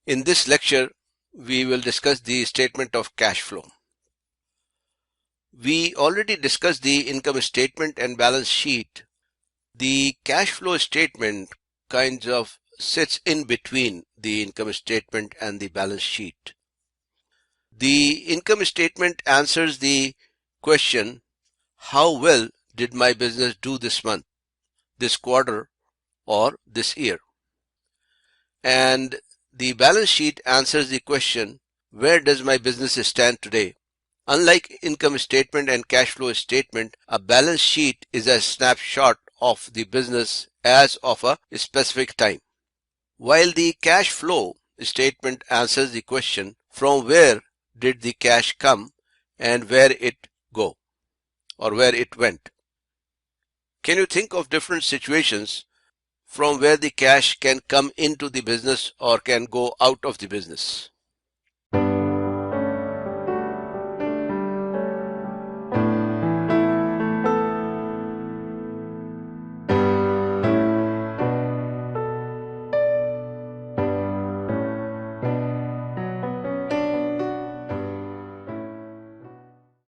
In this lecture, we will discuss the statement of cash flow. We already discussed the income statement and balance sheet. The cash flow statement kinds of sits in between the income statement and the balance sheet. The income statement answers the question, how well did my business do this month, this quarter, or this year? And the balance sheet answers the question, where does my business stand today? Unlike income statement and cash flow statement, a balance sheet is a snapshot of the business as of a specific time. While the cash flow statement answers the question, from where did the cash come and where it go or where it went? Can you think of different situations from where the cash can come into the business or can go out of the business?